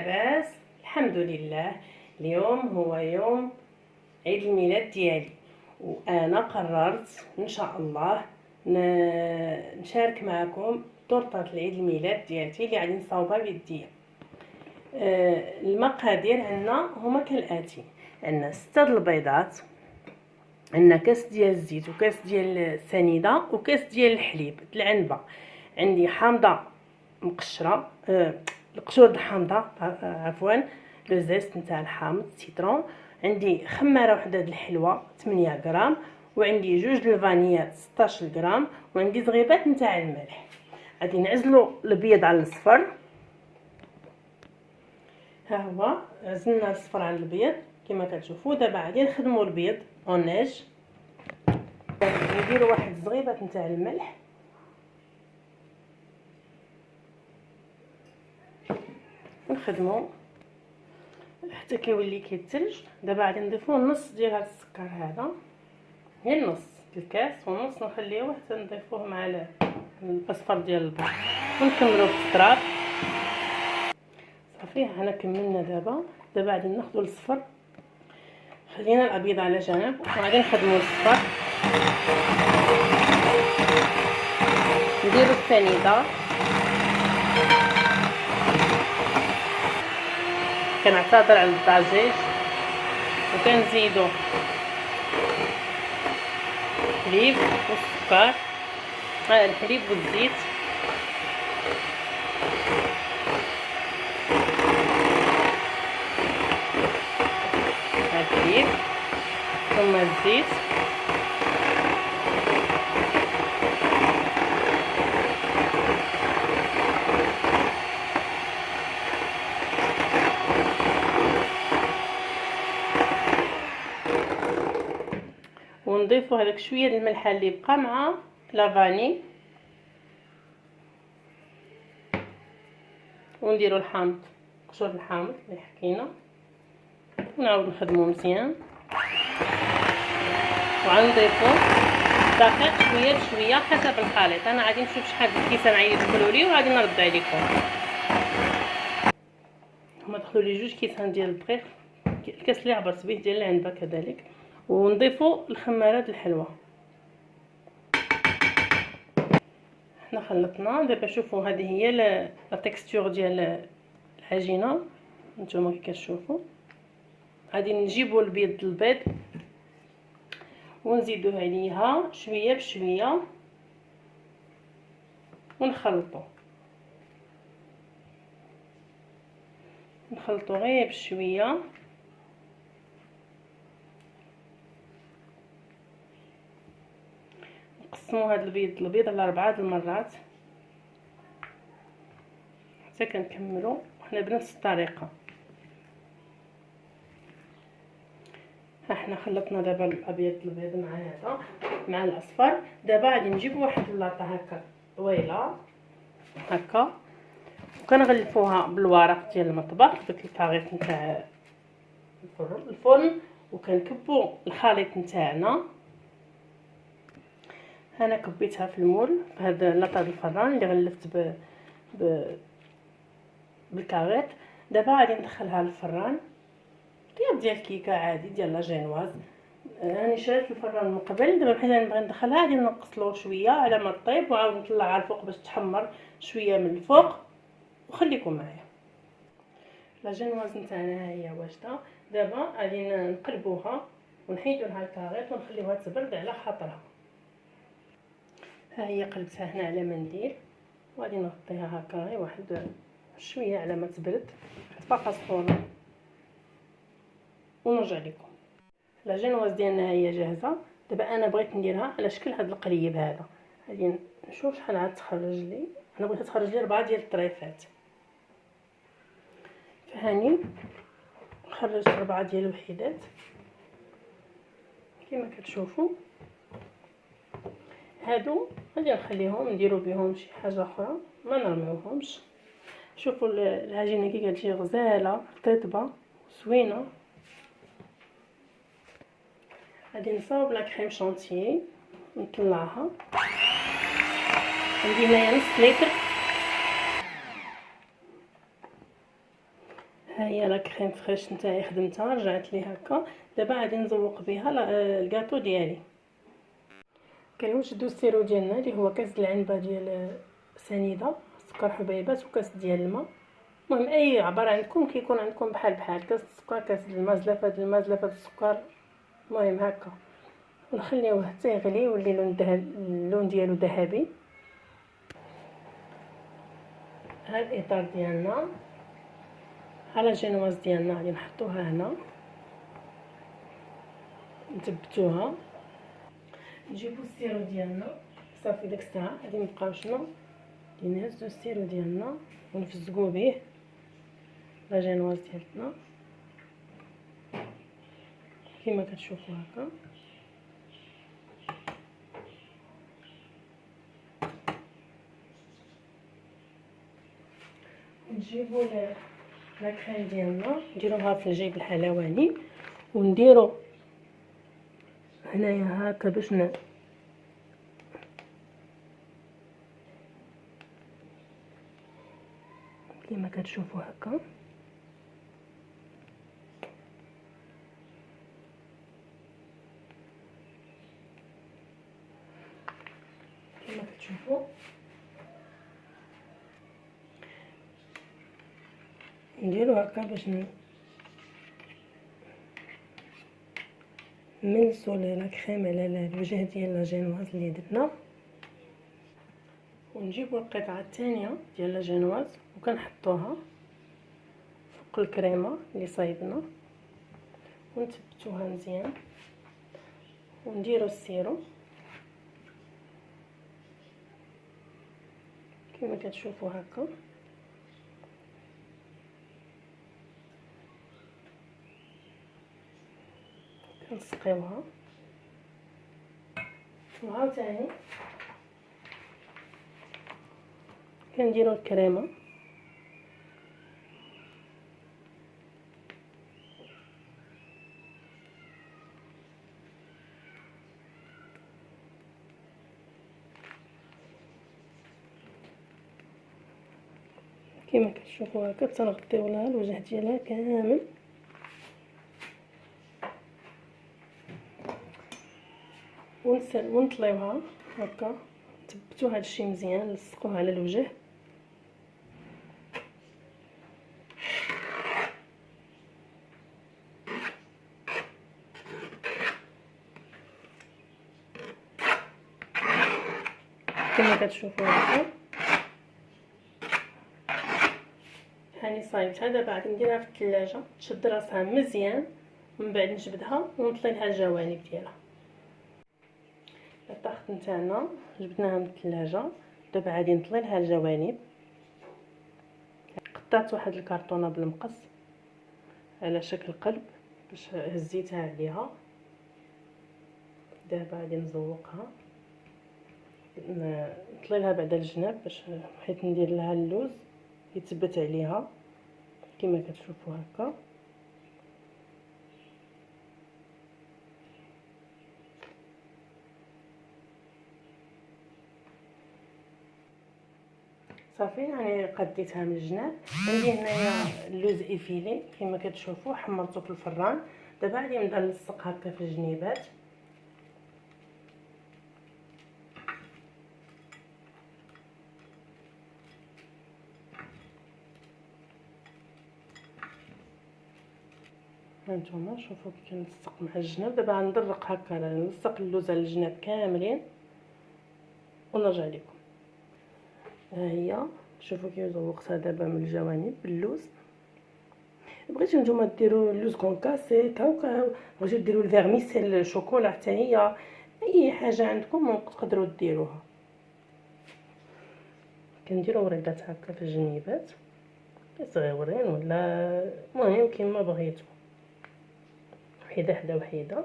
لاباس؟ الحمد لله. اليوم هو يوم عيد الميلاد ديالي، وانا قررت ان شاء الله نشارك معكم طرطة العيد الميلاد ديالتي اللي غادي نصاوبها بيديا. المقادير عندنا هما كالاتي: عندنا 6 البيضات، عندنا كاس ديال الزيت وكاس ديال السنيده وكاس ديال الحليب العنبه. عندي حامضه مقشره، القشور د الحامضه عفوا، لو زيست نتاع الحامض سيترون. عندي خماره وحده د الحلوه 8 غرام، وعندي جوج د الفانيا 16 غرام، وعندي زغيبات نتاع الملح. غادي نعزلوا الابيض على الصفر. ها هو عزلنا الصفر على الابيض كما كتشوفوا. دابا غادي نخدموا البيض اونيج. نديروا واحد الزغيبات نتاع الملح ونخدموا حتى كيولي كيتلج. دابا غادي نضيفوا نص ديال هذا السكر، هذا هي نص الكاس ونص نخليوه حتى نضيفوه مع الاصفر ديال البيض ونكملوا بالتراب. صافي حنا كملنا. دابا غادي ناخذوا الصفر، خلينا الابيض على جنب وغادي نخدموا الصفر. نديروا السنيده، كنعتذر على الضجيج، وكنزيدوا الحليب والسكر، الحليب والزيت، الحليب ثم الزيت، ونضيفوا هذاك شويه د الملح اللي بقى مع لافاني، ونديروا الحامض، قشور الحامض اللي حكينا، ونعاود نخدمو مزيان، وغنضيفوا دقيق شويه بشويه حسب الخليط. انا غادي نشوف شحال د الكيسان عايز يدخلوا لي وغادي نرد عليكم. هما دخلوا لي 2 كيسان ديال الدقيق، الكاس اللي عبرت به ديال العنبه كذلك. ونضيفوا الخماره د الحلوه. حنا خلطنا. دابا شوفوا هذه هي لا تكستور ديال العجينه نتوما كي كتشوفوا. غادي نجيبوا البيض ونزيدوه عليها شويه بشويه ونخلطوا غير بشويه. نقسموا هذا البيض على 4 المرات حتى كنكملوا حنا بنفس الطريقه. احنا خلطنا دابا البيض مع هذا مع الاصفر. دابا غادي نجيب واحد اللاطه هكا طويله هكا، وكنغلفوها بالورق ديال المطبخ، داك الكاغيط نتاع الفرن، وكنكبوا الخليط نتاعنا. انا كبيتها في المول في هذا اللاطه ديال الفران اللي غلفت بالكاغيط. دابا غادي ندخلها للفران ديال الكيكه عادي ديال لا جينواز. راني شريت الفران من قبل. دابا بحال نبغي ندخلها غادي نقص له شويه على ما طيب، وعاود نطلعها الفوق باش تحمر شويه من الفوق. وخليكم معايا. لا جينواز نتاعنا هي واجده. دابا غادي نقلبوها ونحيدوا لها الكاغيط ونخليوها تبرد على خاطرها. ها هي قلبتها هنا على منديل، وغادي نغطيها هكا غير واحد شويه على ما تبرد تبقى سخونه، ونرجع لكم. لا جينواز ديالنا هي جاهزه. دابا انا بغيت نديرها على شكل هذا القريب هذا. غادي نشوف شحال عاد تخرج لي. انا بغيت تخرج لي 4 ديال الطريفات، فهاني خرجت 4 ديال الوحيدات كما كتشوفوا. هادو غادي نخليهم نديروا بهم شي حاجه اخرى، ما نرميوهمش. شوفوا العجينه كي كتجي غزاله رطبه زوينه. غادي نصاوب لا كريم شانتيي نطلعها. عندي هنايا نص لتر. ها هي لا كريم فريش نتاعي خدمتها، رجعت لي هكا. دابا غادي نزوق بها الكاطو ديالي. كنوجدو السيرو ديالنا اللي هو كاس العنبه ديال سنيده، سكر حبيبات وكاس ديال الماء. المهم اي عبار عندكم كيكون عندكم بحال كاس السكر، كاس الماء، زلافه السكر، المهم هكا. ونخليوه حتى يغلي يولي اللون ديالو ذهبي. ها الاطار ديالنا، ها لا جينواز ديالنا غادي نحطوها هنا، نثبتوها. نجيبو السيرو ديالنا، صافي ديك الساعه غادي نبقاو شنو نهزو السيرو ديالنا ونفزقو به لا جينواز ديالنا كما كتشوفوا هكا. نجيبو لا كريم ديالنا نديروها في الجيب الحلواني ونديرو هنايا هكا باش كما كتشوفوا هكا. كما كتشوفوا نديرو هكا باش نملسو لا كريم على الوجه ديال لا جينواز اللي درنا. ونجيبو القطعه الثانيه ديال لا جينواز وكنحطوها فوق الكريمه اللي صايبنا ونثبتوها مزيان. ونديرو السيرو كما كتشوفوا هكا. كنسقيوها وعاوتاني كنديرو الكريمه كما كتشوفوا هكا، تنغطيو لها الوجه ديالها كامل. ونطليوها هكا، تبتو هادشي مزيان، لصقوه على الوجه. كما كتشوفوا هكا هاني صايبتها. دابا غادي نديرها في الثلاجه تشد راسها مزيان، ومن بعد نجبدها ونطلي لها الجوانب ديالها. الطاخت نتاعنا جبدناها من الثلاجه، دابا غادي نطلي لها الجوانب. قطعت واحد الكرتونه بالمقص على شكل قلب باش هزيتها عليها. دابا غادي نزوقها، نطلي لها بعدا الجناب باش حيت ندير لها اللوز يتثبت عليها كما كتشوفوا هكا. صافي يعني قديتها من الجناب. عندي هنايا اللوز ايفيلي كما كتشوفوا، حمرته في الفران. دابا غادي نبدا نلصق هكا في الجنيبات. هانتوما شوفوا كي كنلصق مع الجناب. دابا غندرق هكا، نلصق اللوز على الجناب كاملين ونرجع لكم. ها هي شوفوا كي زوقتها دابا من الجوانب باللوز. بغيتو نتوما ديروا اللوز كونكاسي كاوكاو، بغيتو ديروا الفيرميسيل الشوكولا حتى هي، اي حاجه عندكم تقدروا ديروها. كنديروا وريدات هكا في الجنيبات صغيورين ولا المهم كيما بغيتو، وحده حدا وحده.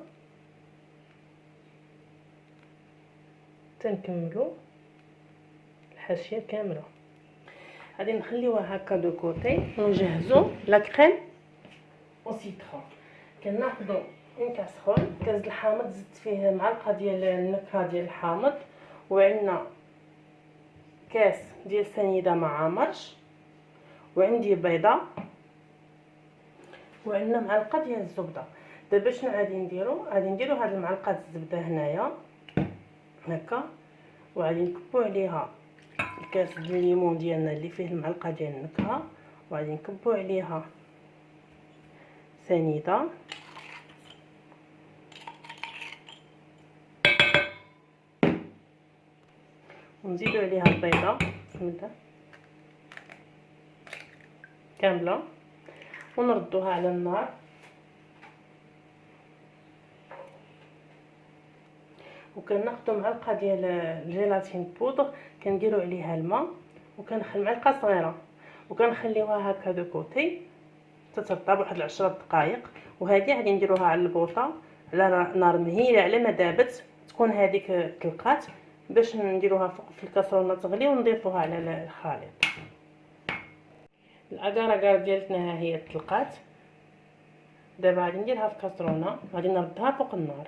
تنكملوا الحاشيه كامله. غادي نخليوها هكا دو كوتي ونجهزوا لا كريم او سيترون. كناخذوا اون كاسرول، كاس الحامض زدت فيه معلقه ديال النكهه ديال الحامض، وعندنا كاس ديال سنيده مع مرش، وعندي بيضه وعندنا معلقه ديال الزبده. دابا شنو غادي نديرو؟ غادي نديرو هاد المعلقه الزبده هنايا هكا، وغادي نكبو عليها الكاس ديال الليمون ديالنا اللي فيه المعلقه ديال النكهه، وغادي نكبو عليها سنيده، ونزيدو عليها البيضه بسم الله كامله، ونردوها على النار. وكناخذوا معلقه ديال الجيلاتين بودر، كنديروا عليها الماء، وكنخلي معلقه صغيره، وكنخليوها هكا دو كوتي تترطب واحد 10 دقائق. وهذه غادي نديروها على البوطه على نار مهيله على ما دابت، تكون هذيك تلقات باش نديروها فوق في الكاسرونه تغلي ونضيفوها على الخليط. الاكار ديالتنا ها هي تلقات. دابا غادي نديرها في كاسرونه، غادي نردها فوق النار.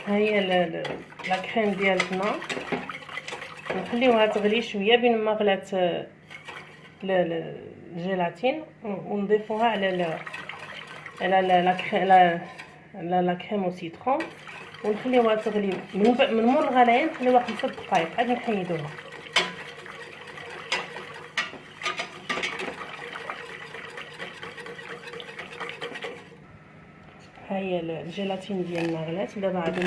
ها هي لا كريم ديالتنا، نخليوها تغلي شويه بين ما غلات الجيلاتين، ونضيفوها على لا كريم او سيترون، ونخليوها تغلي من مور الغليان، نخليوها 5 دقائق عاد نحيدوها. ها هي الجيلاتين ديالنا غلات. دابا غادي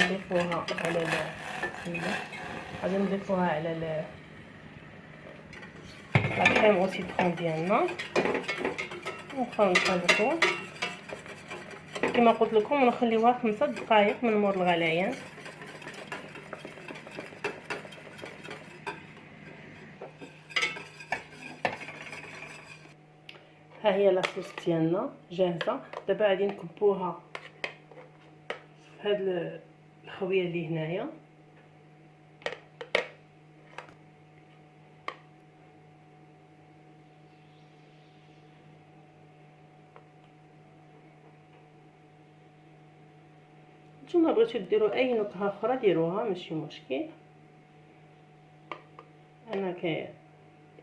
نضيفوها على لا كريم او سيترون ديالنا، ونبقاو نخلطو كما قلت لكم، ونخليوها 5 دقائق من مور الغليان. ها هي لاصوص ديالنا جاهزه. دابا غادي نكبوها في هاد الخويه اللي هنايا، نتوما بغيتو ديروا اي نكهه اخرى ديروها ماشي مشكل. انا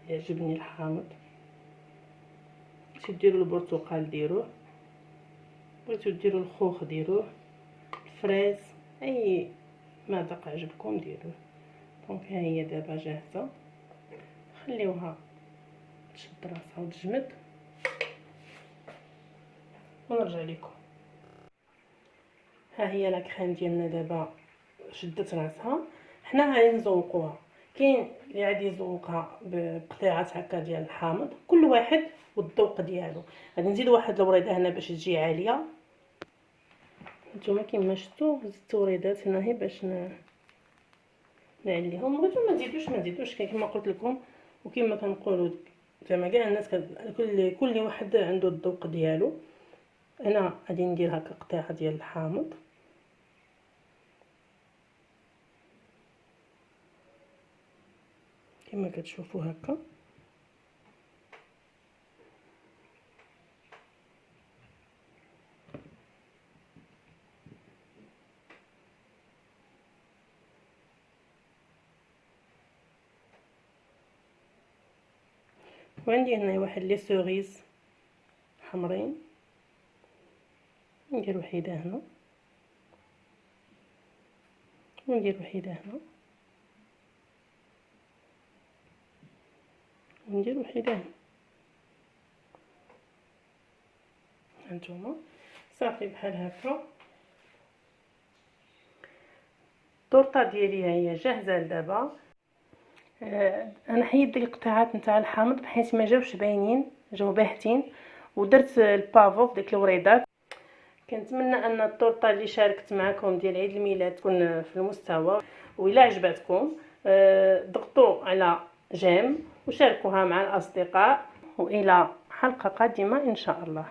كيعجبني الحامض. بغيتو ديروا البرتقال ديروه، بغيتو ديروا الخوخ ديروه، الفريز، اي مذاق عجبكم ديروه. دونك ها هي دابا جاهزه، خليوها تشد راسها وتجمد ونرجع لكم. ها هي لا كريم ديالنا دابا شدت راسها. حنا غادي نزوقوها. كاين اللي غادي يزوقها بقطيعات هكا ديال الحامض، كل واحد والذوق ديالو. غادي نزيد واحد الوريده هنا باش تجي عاليه. نتوما كيما شفتوا زدت وريدات هنا هي باش نعليهم. بغيتو ما تزيدوش كما قلت لكم، وكما كنقولوا زعما كاع الناس كل واحد عنده الذوق ديالو. انا غادي ندير هكا قطيعه ديال الحامض كما كتشوفوا هكا. وعندي هنا واحد لي سوريز حمرين، ندير وحيده هنا وندير وحيده هنا وندير وحيده هنا. هانتوما صافي بحال هكا. الطورطه ديالي هي جاهزه لدابا. انا حيدت ديك القطعات نتاع الحامض بحيث ما جاوش باينين، جاو باهتين، ودرت البافو في ديك الوريدات. كنتمنى ان الطورطه اللي شاركت معكم ديال عيد الميلاد تكون في المستوى، وإلا عجبتكم ضغطوا على جيم وشاركوها مع الاصدقاء، والى حلقه قادمه ان شاء الله.